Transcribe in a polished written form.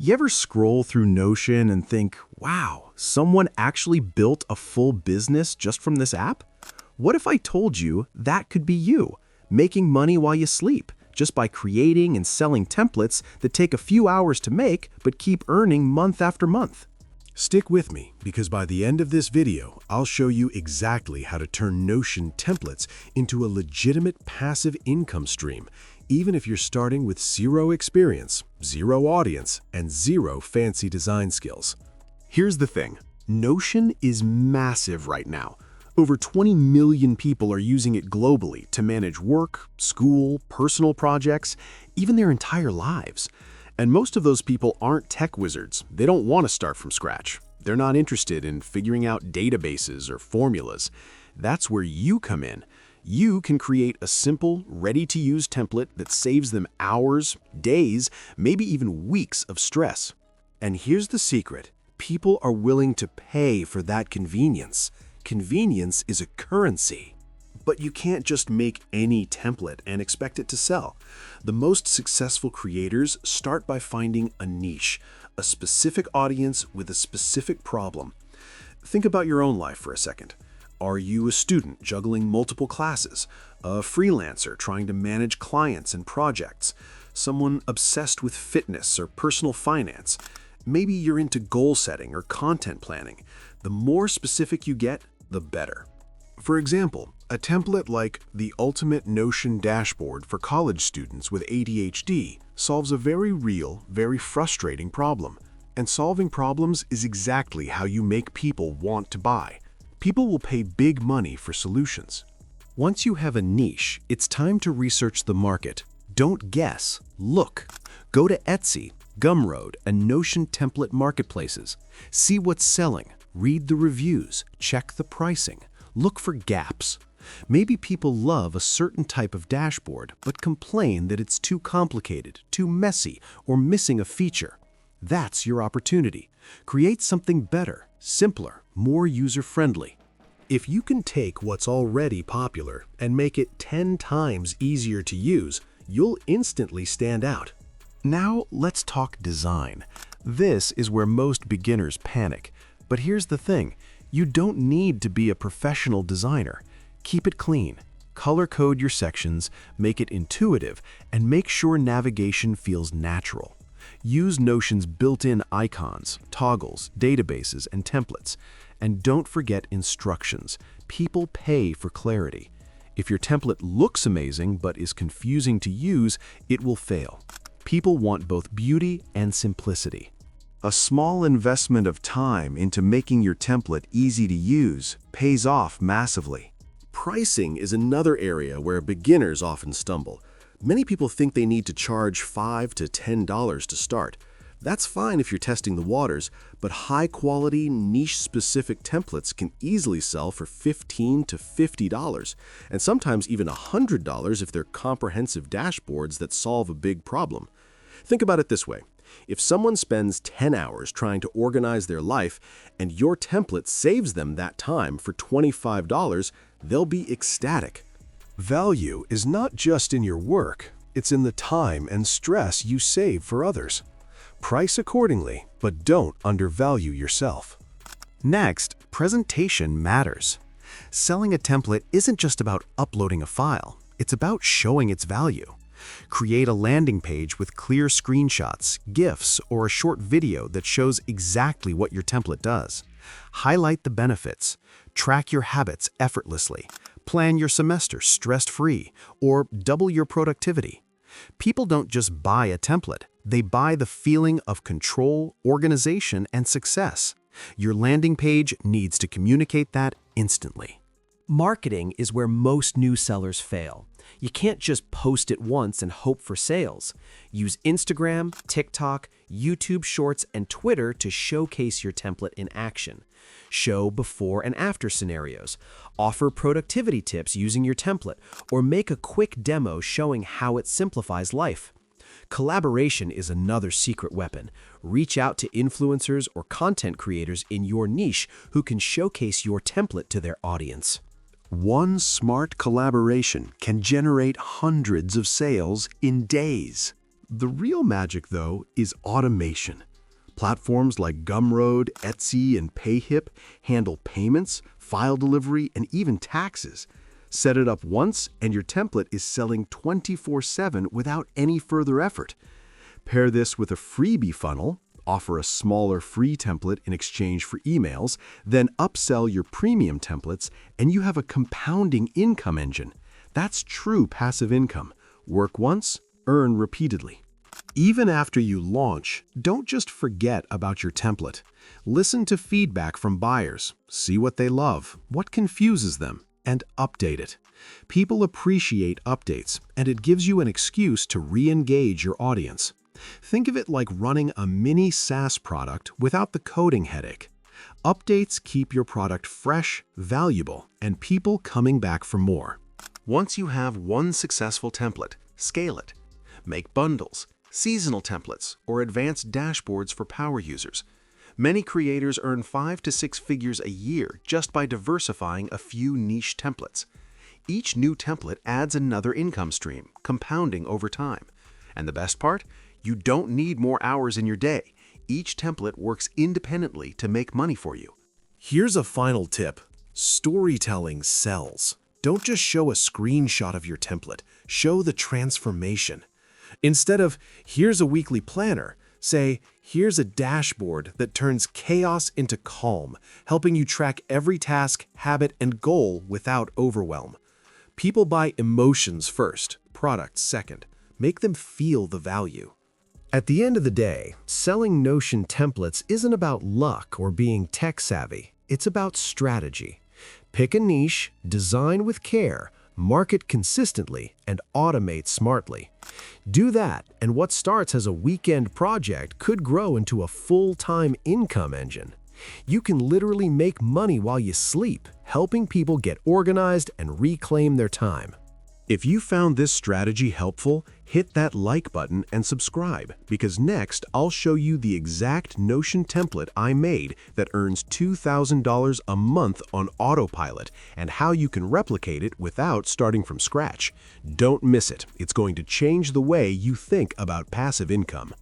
You ever scroll through Notion and think, wow, someone actually built a full business just from this app? What if I told you that could be you, making money while you sleep, just by creating and selling templates that take a few hours to make but keep earning month after month? Stick with me, because by the end of this video, I'll show you exactly how to turn Notion templates into a legitimate passive income stream, even if you're starting with zero experience, zero audience, and zero fancy design skills. Here's the thing. Notion is massive right now. Over 20 million people are using it globally to manage work, school, personal projects, even their entire lives. And most of those people aren't tech wizards. They don't want to start from scratch. They're not interested in figuring out databases or formulas. That's where you come in. You can create a simple, ready-to-use template that saves them hours, days, maybe even weeks of stress. And here's the secret. People are willing to pay for that convenience. Convenience is a currency. But you can't just make any template and expect it to sell. The most successful creators start by finding a niche, a specific audience with a specific problem. Think about your own life for a second. Are you a student juggling multiple classes, a freelancer trying to manage clients and projects, someone obsessed with fitness or personal finance? Maybe you're into goal setting or content planning. The more specific you get, the better. For example, a template like the Ultimate Notion Dashboard for college students with ADHD solves a very real, very frustrating problem. And solving problems is exactly how you make people want to buy. People will pay big money for solutions. Once you have a niche, it's time to research the market. Don't guess, look. Go to Etsy, Gumroad, and Notion template marketplaces. See what's selling, read the reviews, check the pricing. Look for gaps. Maybe people love a certain type of dashboard but complain that it's too complicated, too messy, or missing a feature. That's your opportunity. Create something better, simpler, more user-friendly. If you can take what's already popular and make it 10 times easier to use, you'll instantly stand out. Now let's talk design. This is where most beginners panic. But here's the thing. You don't need to be a professional designer. Keep it clean. Color code your sections, make it intuitive, and make sure navigation feels natural. Use Notion's built-in icons, toggles, databases, and templates. And don't forget instructions. People pay for clarity. If your template looks amazing but is confusing to use, it will fail. People want both beauty and simplicity. A small investment of time into making your template easy to use pays off massively. Pricing is another area where beginners often stumble. Many people think they need to charge $5 to $10 to start. That's fine if you're testing the waters, but high-quality, niche-specific templates can easily sell for $15 to $50, and sometimes even $100 if they're comprehensive dashboards that solve a big problem. Think about it this way. If someone spends 10 hours trying to organize their life and your template saves them that time for $25, they'll be ecstatic. Value is not just in your work, it's in the time and stress you save for others. Price accordingly, but don't undervalue yourself. Next, presentation matters. Selling a template isn't just about uploading a file, it's about showing its value. Create a landing page with clear screenshots, GIFs, or a short video that shows exactly what your template does. Highlight the benefits. Track your habits effortlessly. Plan your semester stress-free, or double your productivity. People don't just buy a template, they buy the feeling of control, organization, and success. Your landing page needs to communicate that instantly. Marketing is where most new sellers fail. You can't just post it once and hope for sales. Use Instagram, TikTok, YouTube Shorts, and Twitter to showcase your template in action. Show before and after scenarios. Offer productivity tips using your template, or make a quick demo showing how it simplifies life. Collaboration is another secret weapon. Reach out to influencers or content creators in your niche who can showcase your template to their audience. One smart collaboration can generate hundreds of sales in days. The real magic, though, is automation. Platforms like Gumroad, Etsy, and Payhip handle payments, file delivery, and even taxes. Set it up once, and your template is selling 24/7 without any further effort. Pair this with a freebie funnel, offer a smaller free template in exchange for emails, then upsell your premium templates, and you have a compounding income engine. That's true passive income. Work once, earn repeatedly. Even after you launch, don't just forget about your template. Listen to feedback from buyers, see what they love, what confuses them, and update it. People appreciate updates, and it gives you an excuse to re-engage your audience. Think of it like running a mini SaaS product without the coding headache. Updates keep your product fresh, valuable, and people coming back for more. Once you have one successful template, scale it. Make bundles, seasonal templates, or advanced dashboards for power users. Many creators earn 5 to 6 figures a year just by diversifying a few niche templates. Each new template adds another income stream, compounding over time. And the best part? You don't need more hours in your day. Each template works independently to make money for you. Here's a final tip. Storytelling sells. Don't just show a screenshot of your template. Show the transformation. Instead of, here's a weekly planner, say, here's a dashboard that turns chaos into calm, helping you track every task, habit, and goal without overwhelm. People buy emotions first, products second. Make them feel the value. At the end of the day, selling Notion templates isn't about luck or being tech-savvy. It's about strategy. Pick a niche, design with care, market consistently, and automate smartly. Do that, and what starts as a weekend project could grow into a full-time income engine. You can literally make money while you sleep, helping people get organized and reclaim their time. If you found this strategy helpful, hit that like button and subscribe, because next I'll show you the exact Notion template I made that earns $2,000 a month on autopilot and how you can replicate it without starting from scratch. Don't miss it. It's going to change the way you think about passive income.